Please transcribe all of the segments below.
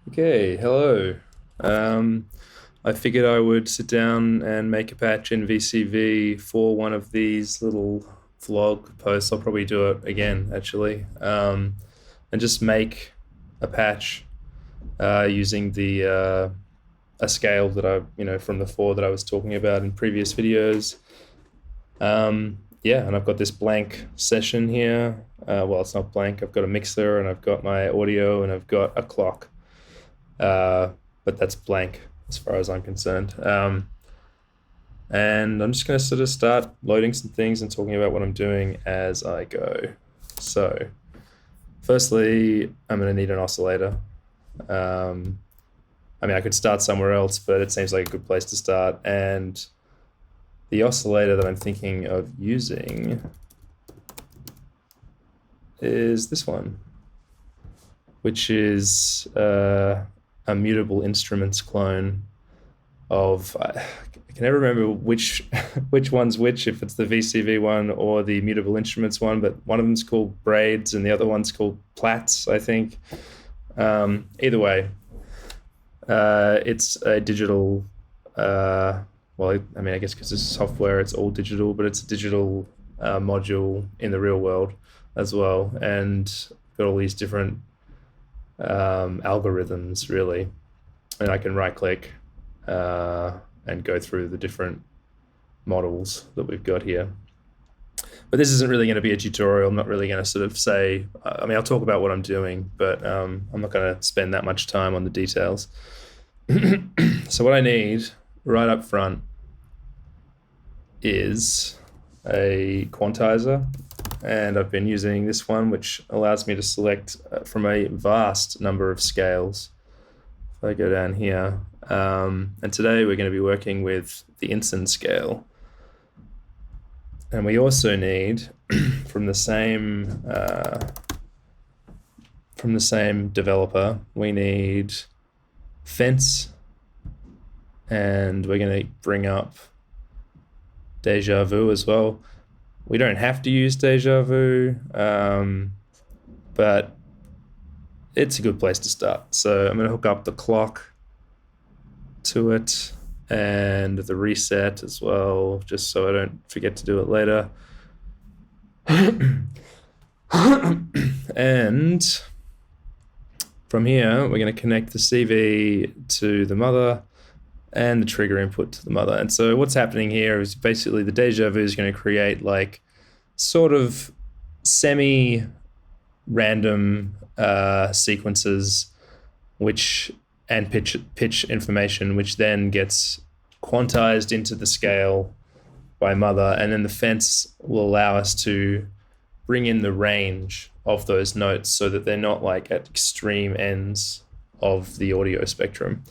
Okay, hello. Um, I figured I would sit down and make a patch in VCV for one of these little vlog posts. I'll probably do it again, actually, and just make a patch using the a scale that from the four that I was talking about in previous videos. Yeah, and I've got this blank session here. Well, it's not blank. I've got a mixer and I've got my audio and I've got a clock. Uh, but that's blank as far as I'm concerned. And I'm just going to sort of start loading some things and talking about what I'm doing as I go. So, firstly, I'm going to need an oscillator. I could start somewhere else, but it seems like a good place to start. And the oscillator that I'm thinking of using is this one, which is a mutable instruments clone of I can never remember which which one's which, if it's the VCV one or the mutable instruments one, but one of them's called braids and the other one's called plats, I think. Either way, it's a digital. I guess because it's software, it's all digital, but it's a digital module in the real world as well, and got all these different algorithms really, and I can right click and go through the different models that we've got here. But this isn't really going to be a tutorial. I'm not really going to sort of say, I'll talk about what I'm doing, but I'm not going to spend that much time on the details. So what I need right up front is a quantizer, and I've been using this one, which allows me to select from a vast number of scales. If I go down here, and today we're going to be working with the instant scale. And we also need from the same developer, we need fence, and we're going to bring up deja vu as well. We don't have to use deja vu, but it's a good place to start. So I'm going to hook up the clock to it and the reset as well, just so I don't forget to do it later. And from here, we're going to connect the CV to the mother and the trigger input to the mother. And so what's happening here is basically the deja vu is going to create like sort of semi-random sequences and pitch information, which then gets quantized into the scale by mother, and then the fence will allow us to bring in the range of those notes so that they're not like at extreme ends of the audio spectrum.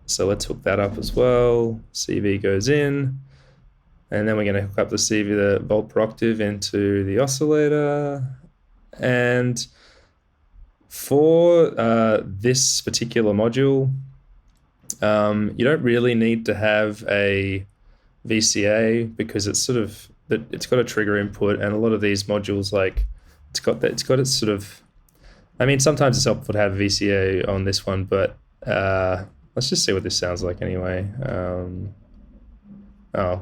So let's hook that up as well. CV goes in, and then we're going to hook up the CV, the volt per octave, into the oscillator. And for this particular module, you don't really need to have a VCA because it's got a trigger input, and a lot of these modules, like it's got its sort of. Sometimes it's helpful to have a VCA on this one, but let's just see what this sounds like anyway. And I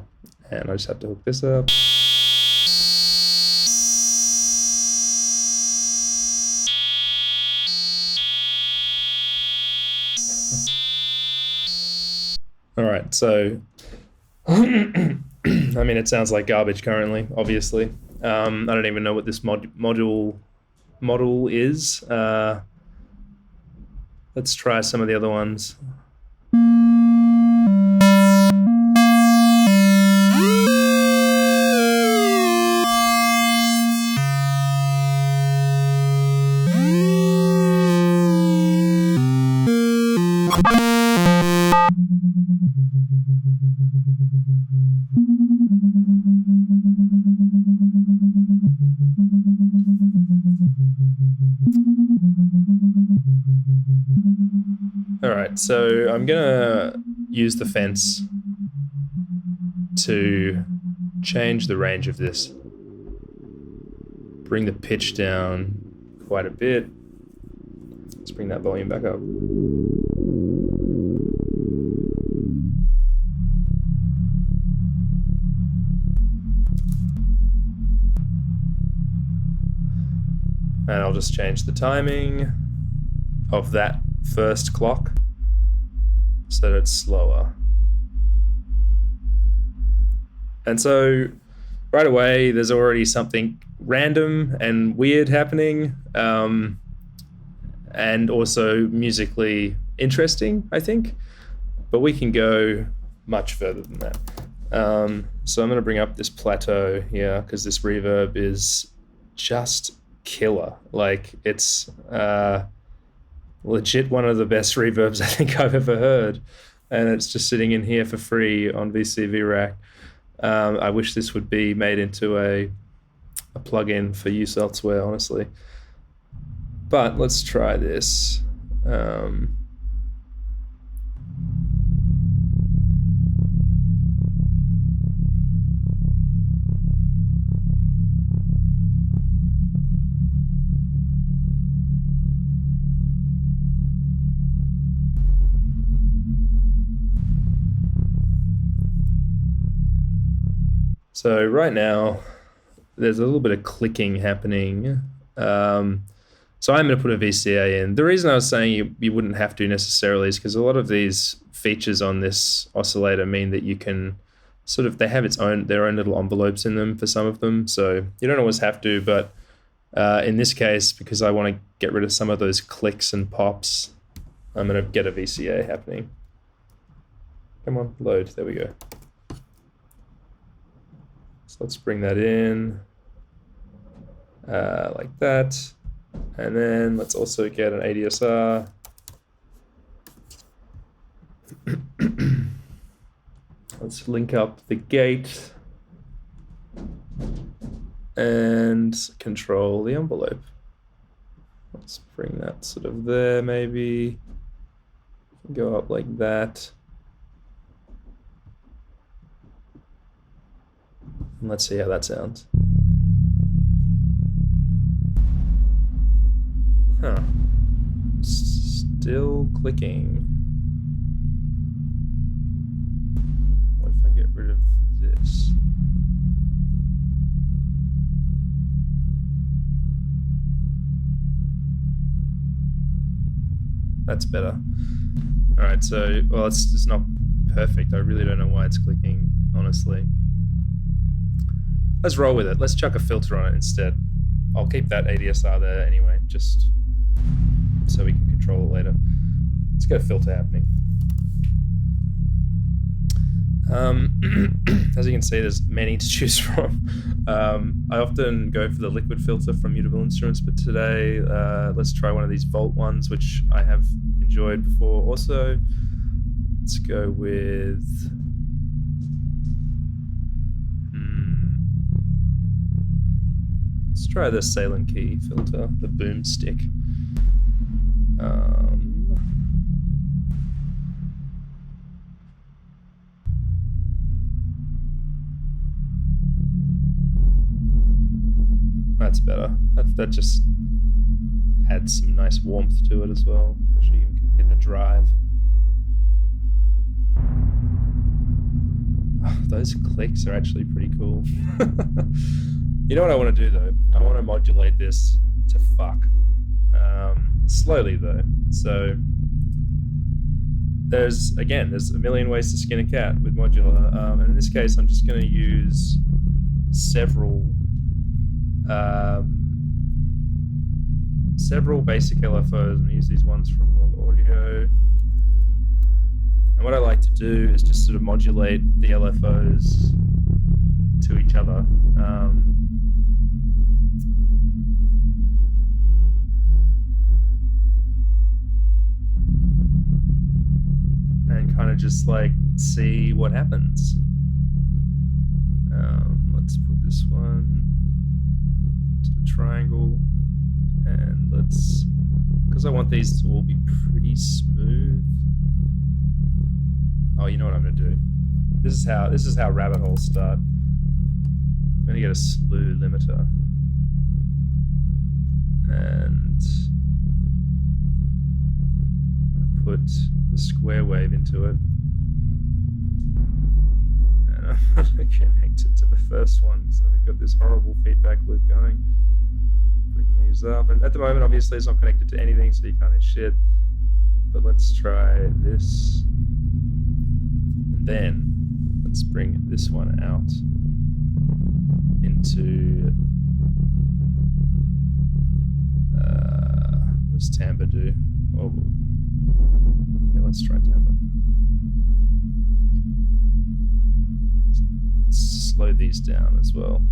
just have to hook this up. All right, so it sounds like garbage currently, obviously. I don't even know what this model is. Let's try some of the other ones. All right, so I'm gonna use the fence to change the range of this. Bring the pitch down quite a bit. Let's bring that volume back up. And I'll just change the timing of that first clock so that it's slower. And so right away, there's already something random and weird happening, and also musically interesting, I think. But we can go much further than that. So I'm going to bring up this plateau here because this reverb is just killer. Like, it's legit one of the best reverbs I think I've ever heard, and it's just sitting in here for free on VCV Rack. I wish this would be made into a plugin for use elsewhere, honestly. But let's try this. So right now, there's a little bit of clicking happening. So I'm going to put a VCA in. The reason I was saying you wouldn't have to necessarily is because a lot of these features on this oscillator mean that you can sort of, they have their own little envelopes in them for some of them. So you don't always have to, but in this case, because I want to get rid of some of those clicks and pops, I'm going to get a VCA happening. Come on, load. There we go. So let's bring that in like that. And then let's also get an ADSR. Let's link up the gate and control the envelope. Let's bring that sort of there, maybe. Go up like that. And let's see how that sounds. Huh. Still clicking. What if I get rid of this? That's better. All right, so, well, it's not perfect. I really don't know why it's clicking, honestly. Let's roll with it. Let's chuck a filter on it instead. I'll keep that ADSR there anyway, just so we can control it later. Let's get a filter happening. As you can see, there's many to choose from. I often go for the liquid filter from Mutable Instruments, but today let's try one of these Volt ones, which I have enjoyed before also. Let's go with... Let's try the Salem Key filter, the Boomstick. That's better. That just adds some nice warmth to it as well, especially in the drive. Oh, those clicks are actually pretty cool. You know what I want to do though? I want to modulate this to fuck. Slowly though. So there's a million ways to skin a cat with modular. And in this case, I'm just going to use several basic LFOs and use these ones from Raw Audio. And what I like to do is just sort of modulate the LFOs to each other. And kind of just like see what happens. Let's put this one to the triangle, and because I want these to all be pretty smooth. Oh, you know what I'm gonna do? This is how rabbit holes start. I'm gonna get a slew limiter, and put the square wave into it. And I'm going to connect it to the first one. So we've got this horrible feedback loop going. Bring these up. And at the moment, obviously, it's not connected to anything, so you can't hit shit. But let's try this. And then let's bring this one out into... what does timbre do? Oh, yeah, let's try timbre. Let's slow these down as well.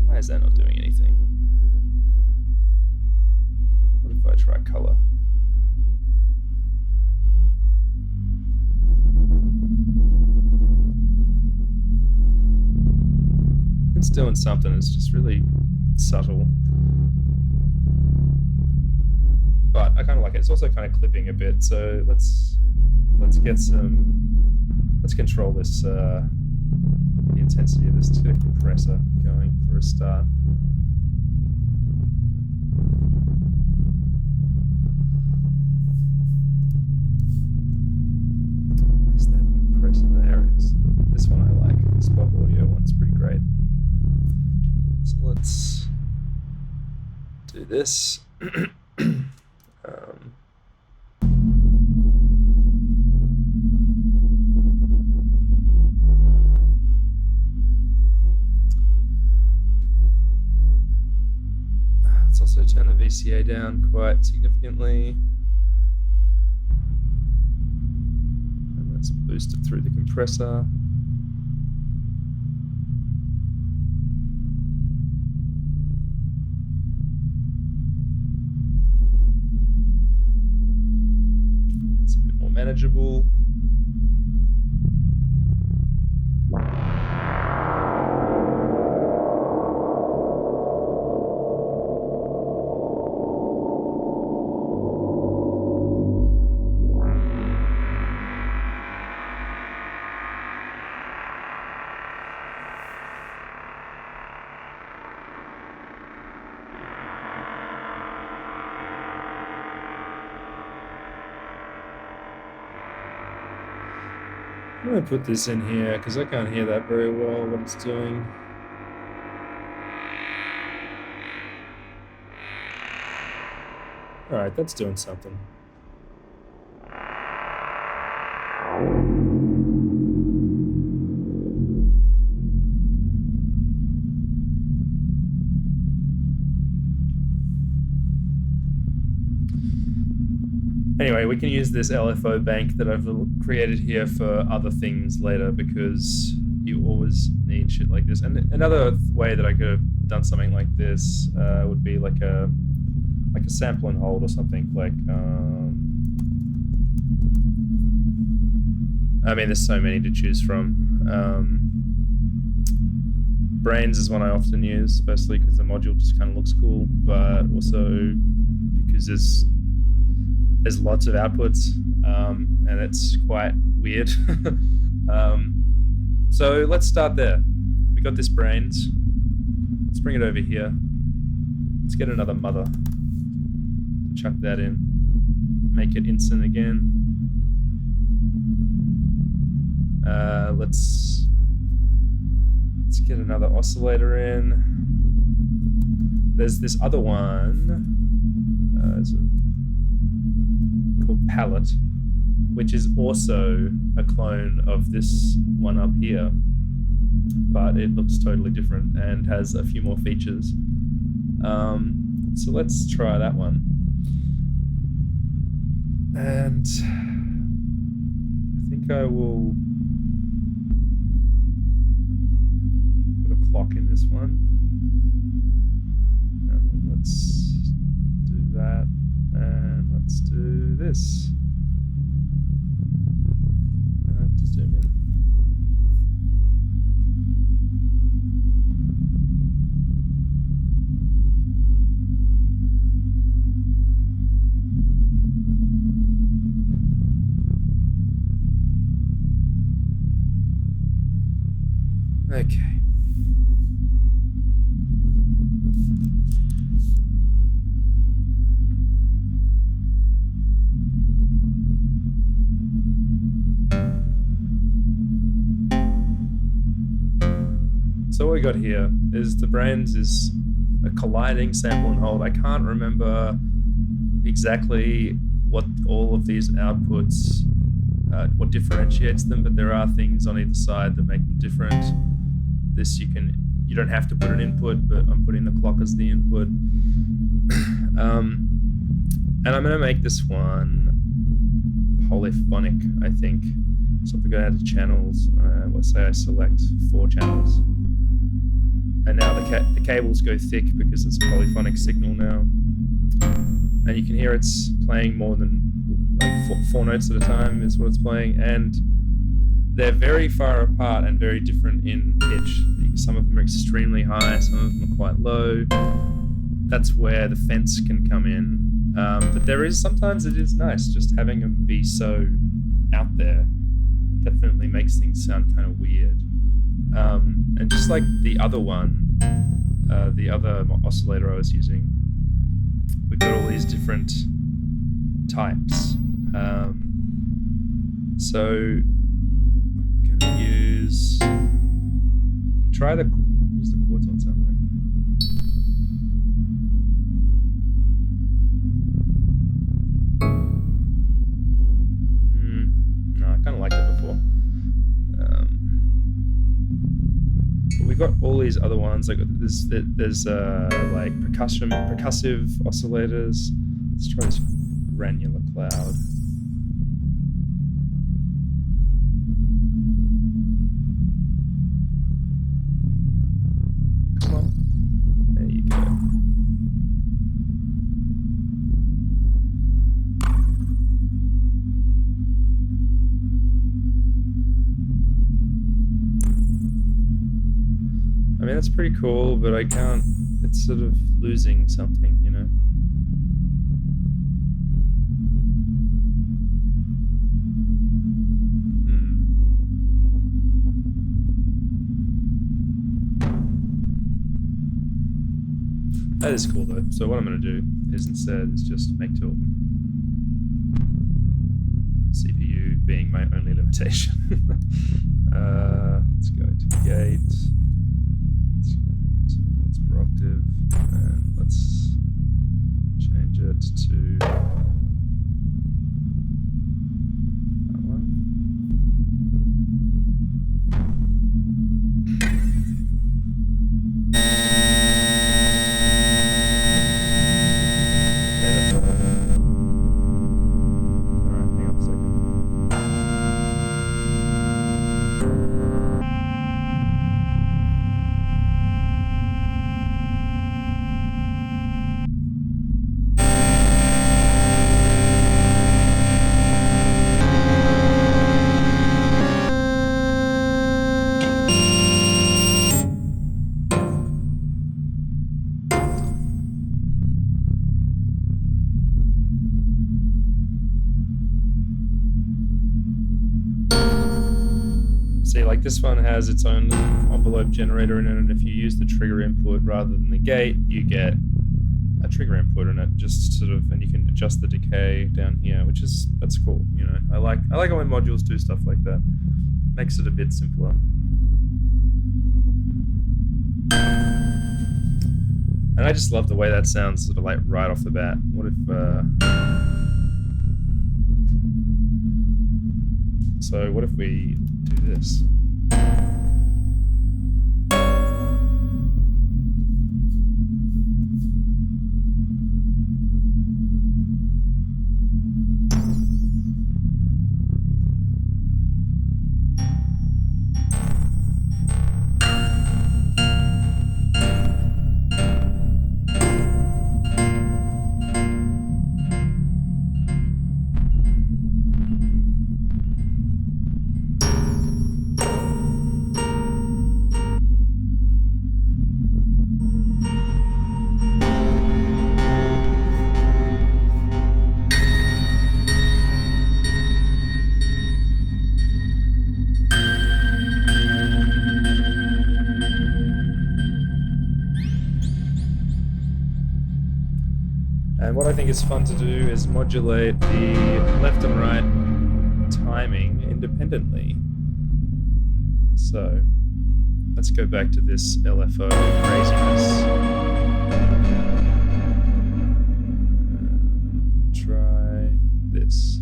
Why is that not doing anything? What if I try color? It's doing something, it's just really subtle. But I kind of like it. It's also kind of clipping a bit, so let's get some... Let's control this, the intensity of this compressor going for a start. Where's that compressor? There it is. This one I like. The Spot Audio one's pretty great. So let's do this. Let's also turn the VCA down quite significantly. And let's boost it through the compressor. It's a bit more manageable. I'm going to put this in here because I can't hear that very well, what it's doing. Alright, that's doing something. Anyway, we can use this LFO bank that I've created here for other things later because you always need shit like this. And another way that I could have done something like this would be like a sample and hold or something. Like, I mean, there's so many to choose from. Brains is one I often use, firstly because the module just kind of looks cool, but also because there's lots of outputs, and it's quite weird. So let's start there. We got this brains. Let's bring it over here. Let's get another mother. Chuck that in. Make it instant again. Let's get another oscillator in. There's this other one. Called Palette, which is also a clone of this one up here, but it looks totally different and has a few more features. So let's try that one. And I think I will put a clock in this one. And let's do that. And let's do this. I have to zoom in. Okay. So what we got here is the brains is a colliding sample and hold. I can't remember exactly what all of these outputs, what differentiates them, but there are things on either side that make them different. This you don't have to put an input, but I'm putting the clock as the input. And I'm going to make this one polyphonic, I think. So if we go down to channels, let's say I select 4 channels. And now the cables go thick because it's a polyphonic signal now. And you can hear it's playing more than like 4 notes at a time is what it's playing. And they're very far apart and very different in pitch. Some of them are extremely high, some of them are quite low. That's where the fence can come in. But sometimes it is nice just having them be so out there. Definitely makes things sound kind of weird. And just like the other one, the other oscillator I was using, we've got all these different types. So I'm gonna use, what does the chord tone sound like? No, I kind of liked it before. We've got all these other ones. Like there's like percussive oscillators. Let's try this granular cloud. Come on, there you go. I mean, that's pretty cool, but I can't, it's sort of losing something, you know? That is cool though. So what I'm going to do is instead just make 2 of them. CPU being my only limitation. Let's go to gate. Let's go to what's per octave, and let's change it to that one. See, like this one has its own envelope generator in it, and if you use the trigger input rather than the gate, you get a trigger input in it, just sort of, and you can adjust the decay down here, that's cool, you know. I like it when modules do stuff like that. Makes it a bit simpler. And I just love the way that sounds sort of like right off the bat. What if, so what if we do this? And what I think is fun to do is modulate the left and right timing independently. So let's go back to this LFO craziness. Try this.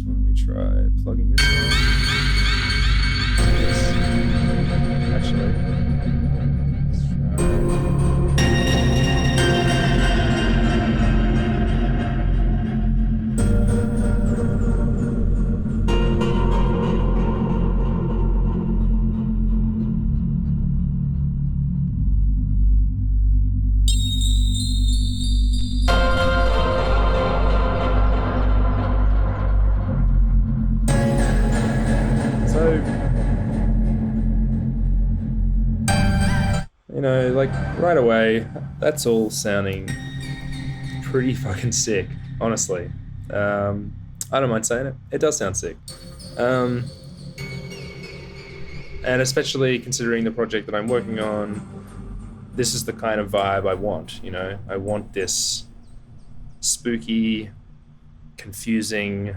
Why don't we try plugging this on? Yes. Actually, let's like right away, that's all sounding pretty fucking sick, honestly. I don't mind saying it. It does sound sick. And especially considering the project that I'm working on, this is the kind of vibe I want, I want this spooky, confusing,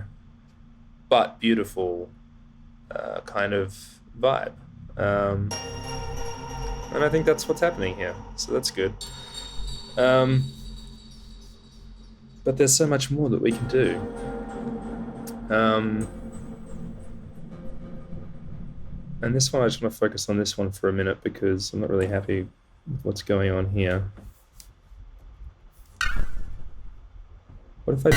but beautiful kind of vibe. And I think that's what's happening here, so that's good. But there's so much more that we can do. And this one, I just want to focus on this one for a minute because I'm not really happy with what's going on here. What if I do...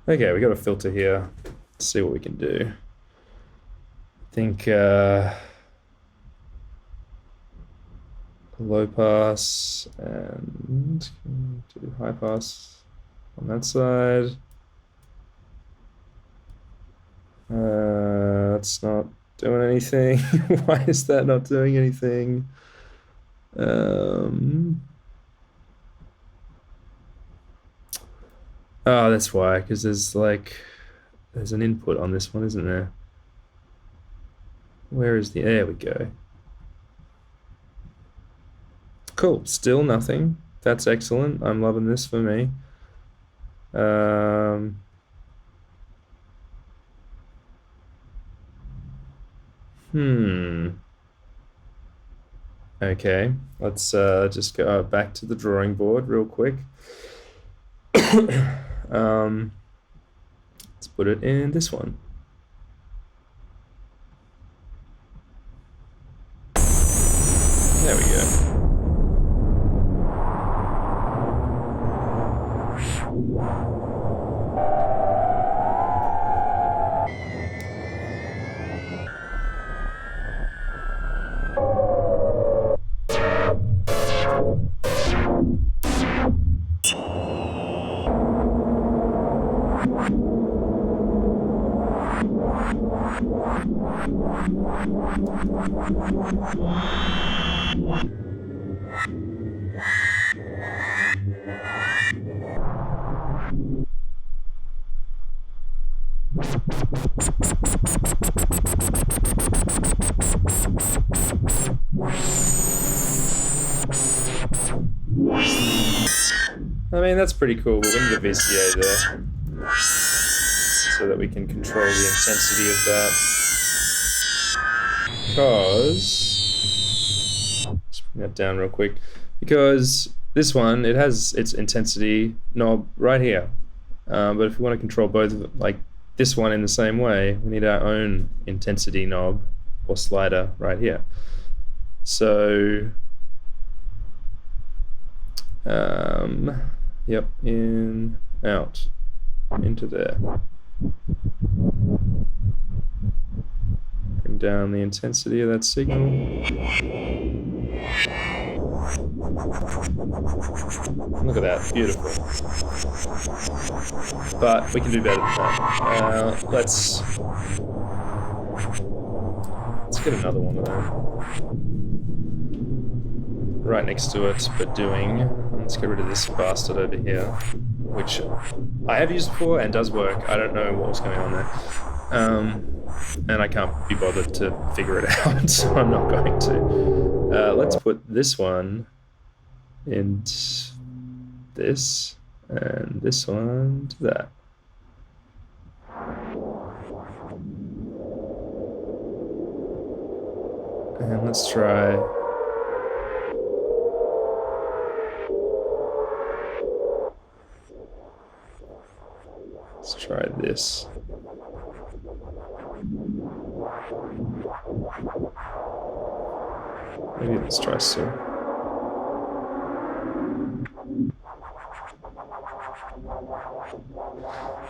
Okay, we got a filter here. Let's see what we can do. I think low pass and do high pass on that side. That's not doing anything. Why is that not doing anything? Oh, that's why, because there's an input on this one, isn't there? Where is there we go. Cool, still nothing. That's excellent. I'm loving this for me. Okay, let's just go back to the drawing board real quick. Let's put it in this one. There we go. I mean, that's pretty cool, but we need a VCA there so that we can control the intensity of that. Because, let's bring that down real quick, because this one, it has its intensity knob right here. But if we want to control both, like this one in the same way, we need our own intensity knob or slider right here. So, yep, in, out, into there. Bring down the intensity of that signal. Look at that, beautiful. But we can do better than that. Let's get another one of them. Right next to it, but doing. Let's get rid of this bastard over here, which I have used before and does work. I don't know what was going on there. And I can't be bothered to figure it out, so I'm not going to. Let's put this one in this, and this one to that. And let's try... Let's try this. Maybe let's try so.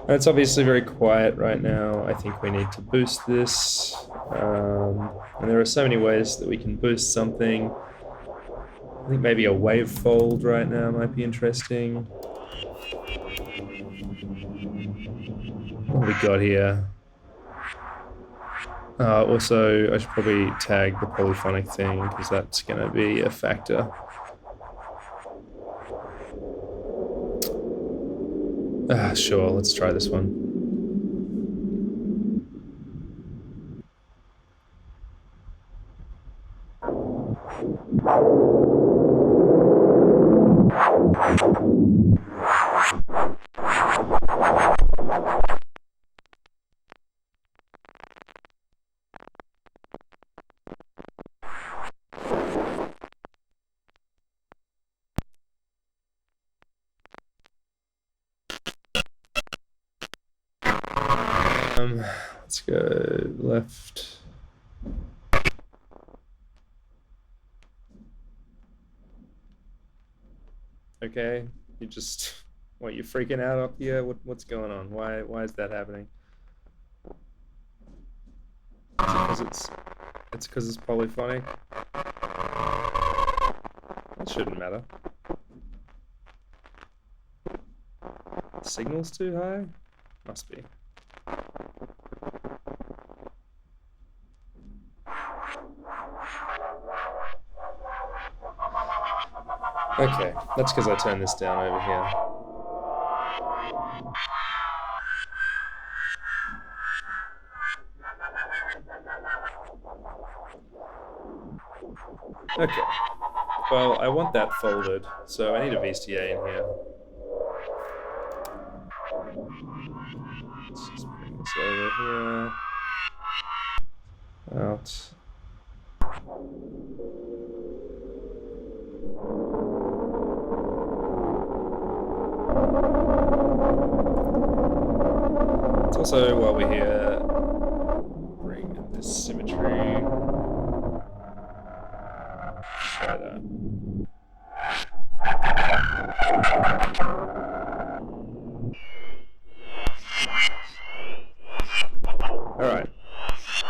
It's obviously very quiet right now. I think we need to boost this. And there are so many ways that we can boost something. I think maybe a wavefold right now might be interesting. What have we got here? Also, I should probably tag the polyphonic thing because that's going to be a factor. Sure, let's try this one. Let's go left. Okay, you just, what, you're freaking out up here? What's going on? Why is that happening? Is it because it's polyphonic? That shouldn't matter. The signal's too high? Must be. Okay, that's because I turned this down over here. Okay, well, I want that folded, so I need a VCA in here. Let's just bring this over here. Out. Also, while we're here, bring this symmetry. Try that. Alright,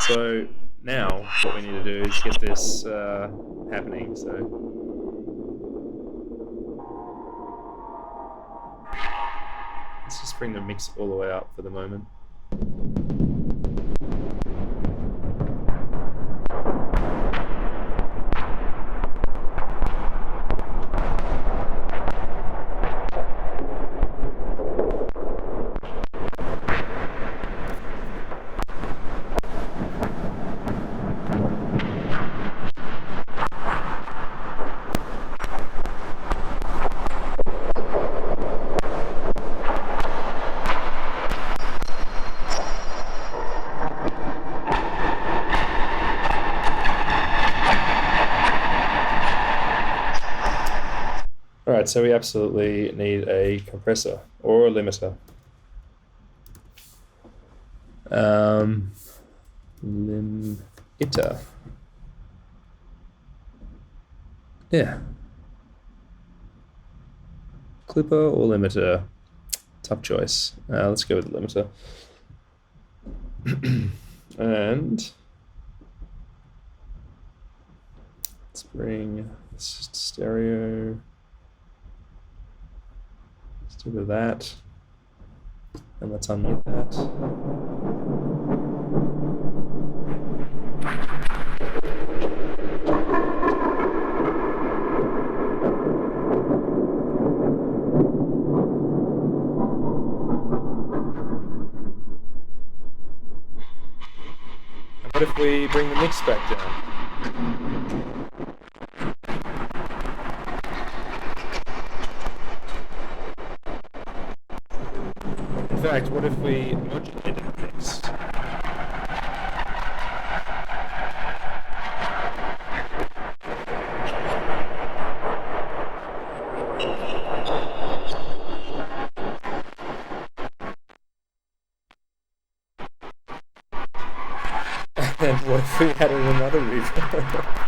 so now what we need to do is get this happening. So let's just bring the mix all the way up for the moment. All right, so we absolutely need a compressor or a limiter. Limiter. Yeah. Clipper or limiter? Tough choice. Let's go with the limiter. And let's bring stereo. Let's do that. And let's unmute that. And what if we bring the mix back down? In fact, what if we modulated the mix? And what if we added another reverb?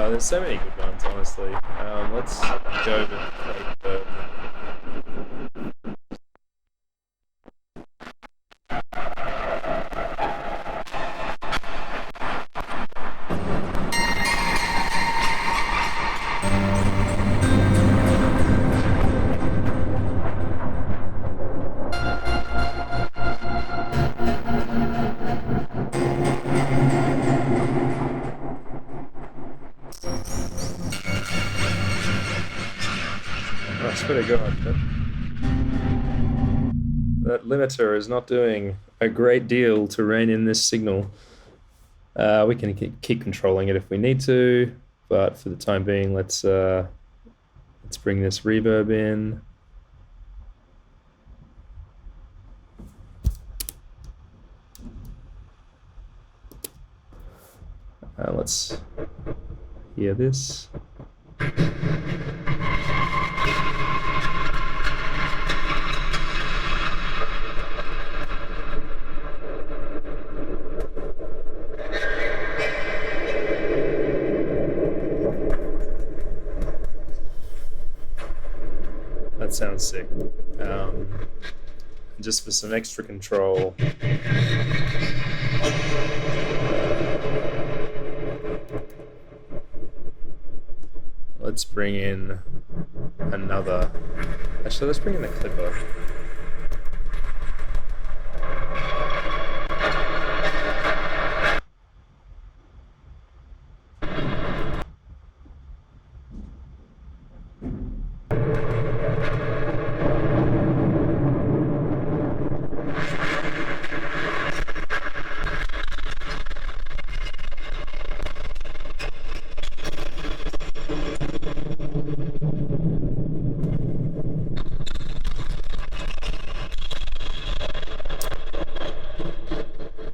There's so many good ones, honestly. Let's go with reverb. I swear to God, that limiter is not doing a great deal to rein in this signal. We can keep controlling it if we need to, but for the time being, let's bring this reverb in. Let's hear this. That sounds sick. Just for some extra control. Let's bring in another. Actually, let's bring in a clipper.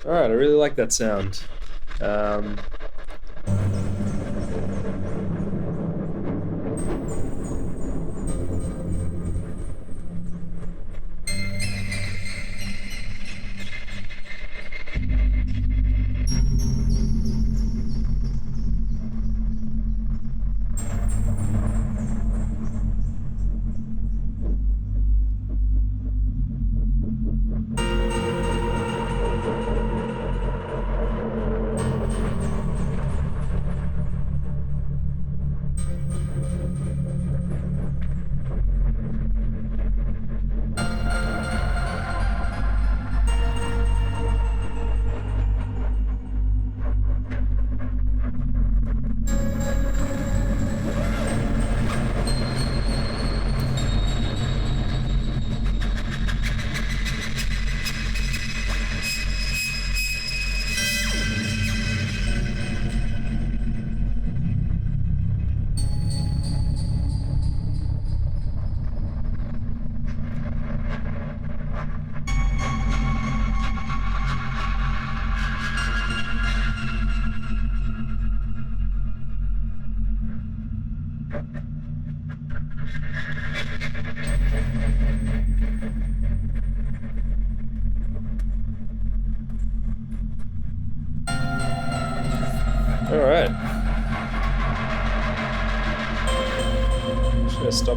All right, I really like that sound.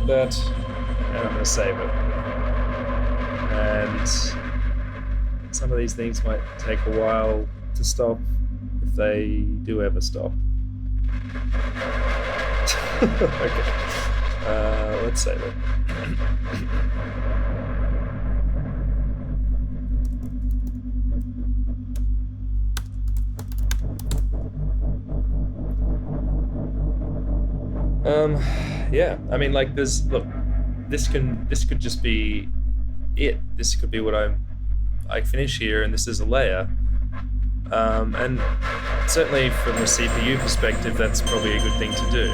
that, and I'm going to save it. And some of these things might take a while to stop, if they do ever stop. Okay, let's save it. Yeah, I mean, like, look, this could just be it. This could be what I finish here, and this is a layer. And certainly from a CPU perspective, that's probably a good thing to do.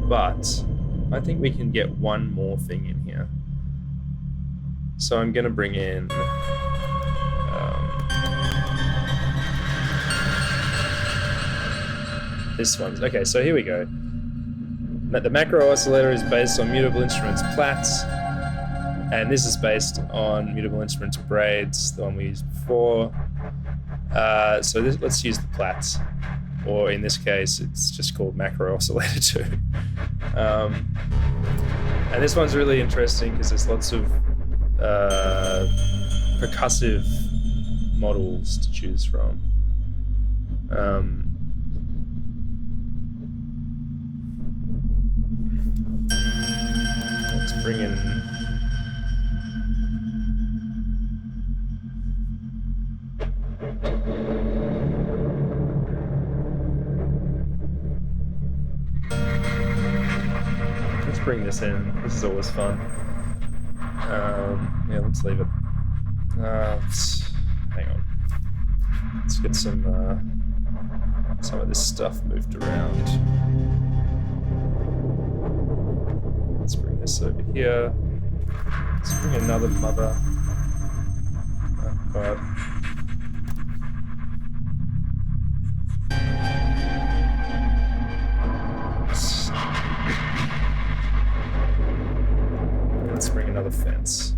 But I think we can get one more thing in here. So I'm going to bring in this one. Okay, so here we go. The macro oscillator is based on mutable instruments Platts, and this is based on mutable instruments braids, the one we used before. So let's use the Platts, or in this case, it's just called macro oscillator 2. And this one's really interesting because there's lots of percussive models to choose from. Let's bring in this in. This is always fun. Yeah, let's leave it. Hang on. Let's get some of this stuff moved around. Let's bring this over here. Let's bring another mother. Oh god. Let's bring another fence.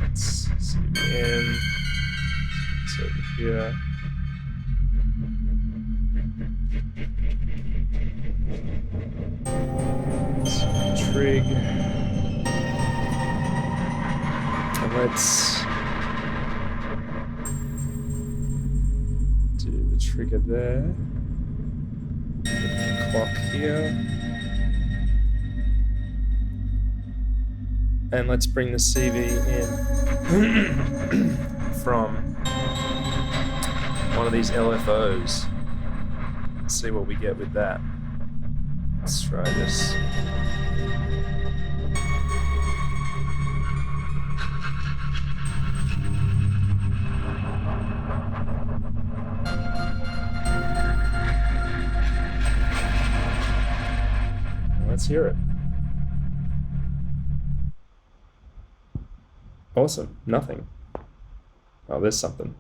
Let's zoom in. It's over here. Trig. And let's do the trigger there. Put the clock here. And let's bring the CV in from one of these LFOs. Let's see what we get with that. Let's try this. Let's hear it. Awesome. Nothing. Oh, there's something.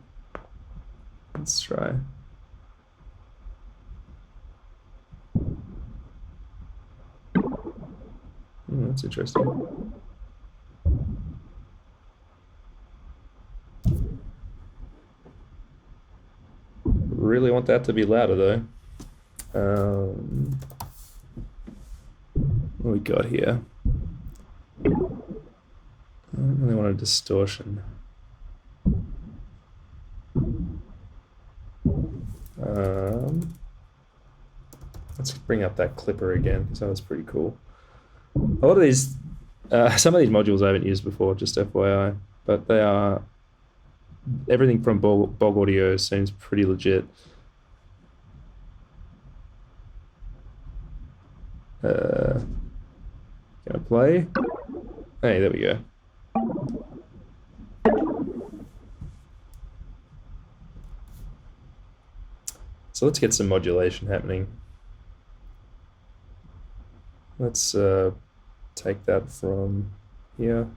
Let's try. That's interesting. Really want that to be louder though. What we got here? I don't really want a distortion. Let's bring up that clipper again because that was pretty cool. A lot of these, some of these modules I haven't used before, just FYI, but they are, everything from Bog Audio seems pretty legit. Gonna play. Hey, there we go. So let's get some modulation happening. Let's take that from here.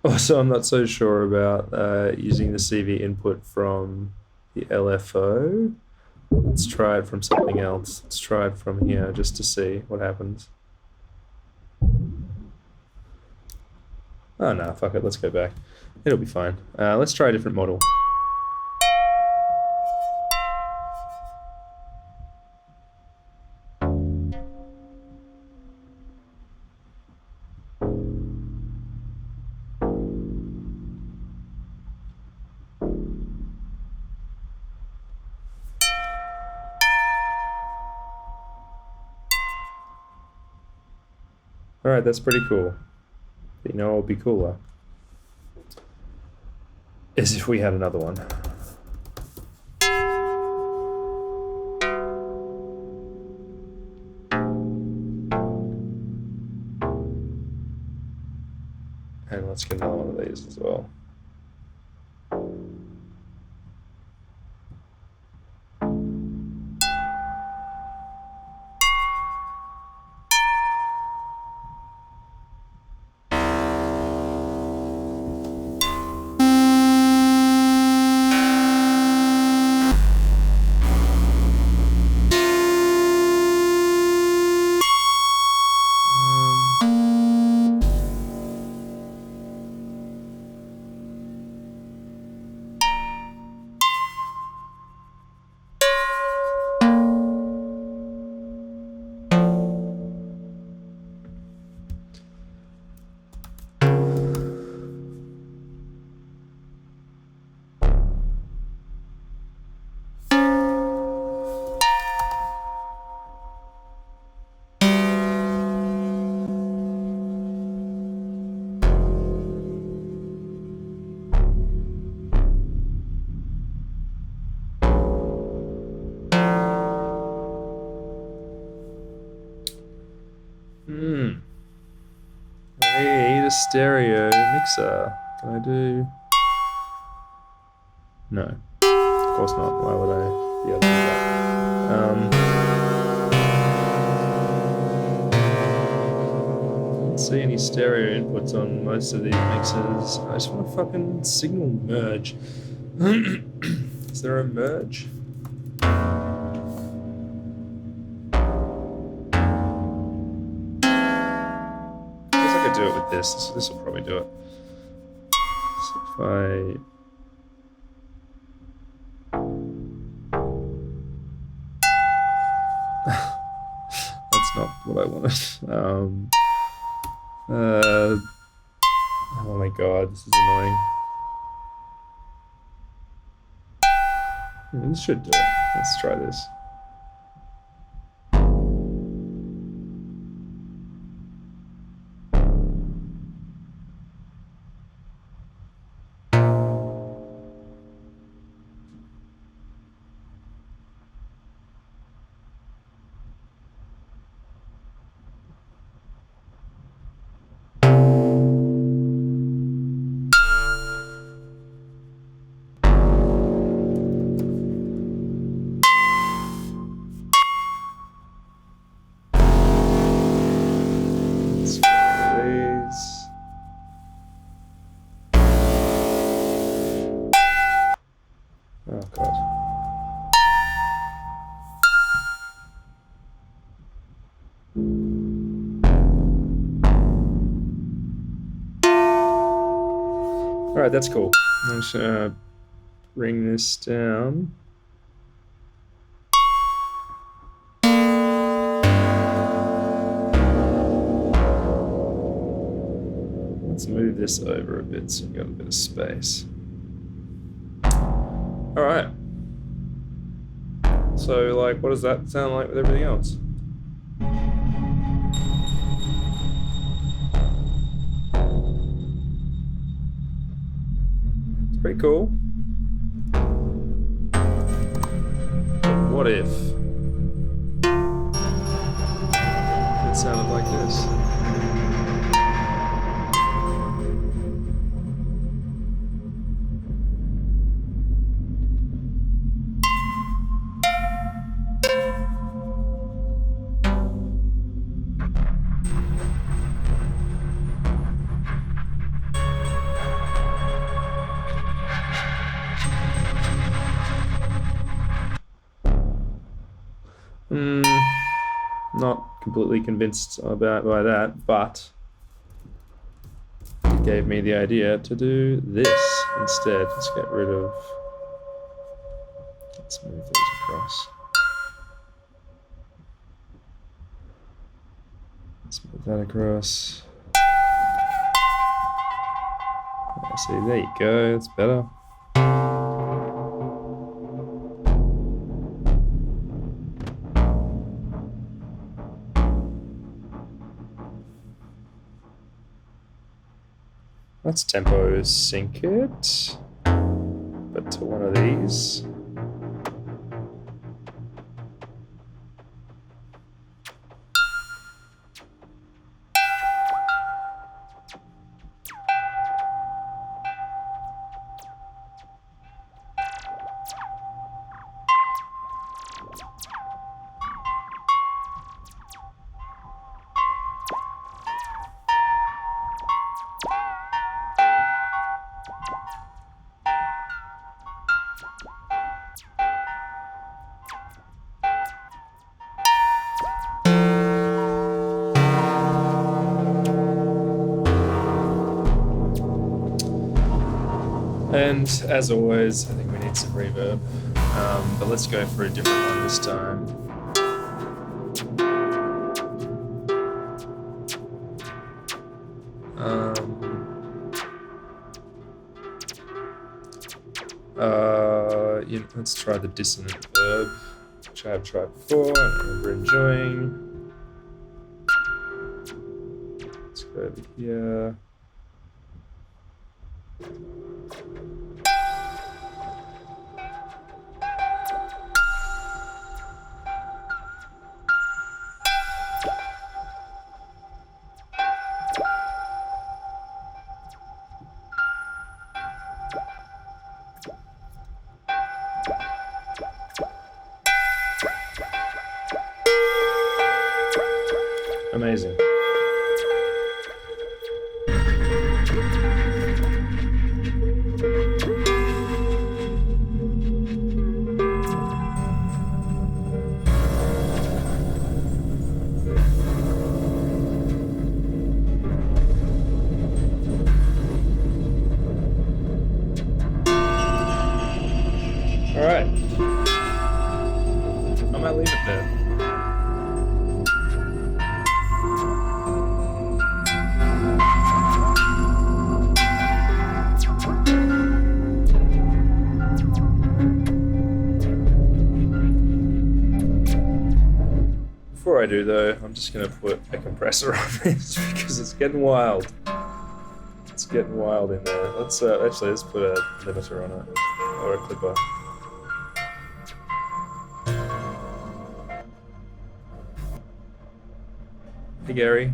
Also, I'm not so sure about using the CV input from the LFO. Let's try it from something else. Let's try it from here just to see what happens. Oh no, fuck it, let's go back. It'll be fine. Let's try a different model. Alright, that's pretty cool. But you know what would be cooler? Is if we had another one. And let's get another one of these as well. I need a stereo mixer. Can I do? No. Of course not. Why would I be able to do that? I don't see any stereo inputs on most of these mixers. I just want a fucking signal merge. Is there a merge? Do it with this. This will probably do it. So if that's not what I wanted. Oh my god, this is annoying. This should do it. Let's try this. Oh god. Alright, that's cool. I'm just gonna bring this down. Let's move this over a bit so we've got a bit of space. Alright. So, like, what does that sound like with everything else? It's pretty cool. What if it sounded like this? not completely convinced by that, but it gave me the idea to do this instead. Let's get rid of. Let's move these across. Let's move that across. See, there you go. That's better. Let's tempo sync it, but to one of these. And as always, I think we need some reverb, but let's go for a different one this time. Let's try the dissonant verb, which I have tried before and I remember enjoying. Let's go over here. Amazing. All right. I might leave it there. Before I do though, I'm just going to put a compressor on this because it's getting wild. It's getting wild in there. Let's actually let's put a limiter on it or a clipper. Hey Gary,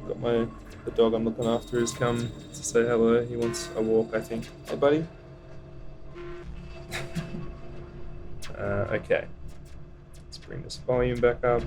got the dog I'm looking after has come to say hello. He wants a walk, I think. Hey buddy. Okay. Let's bring this volume back up.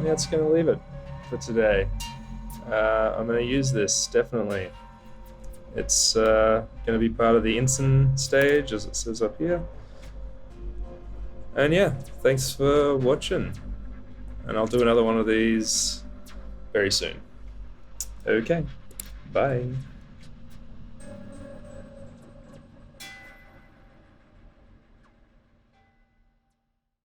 That's going to leave it for today. I'm going to use this, definitely. It's going to be part of the Inson stage, as it says up here. And yeah, thanks for watching. And I'll do another one of these very soon. Okay, bye.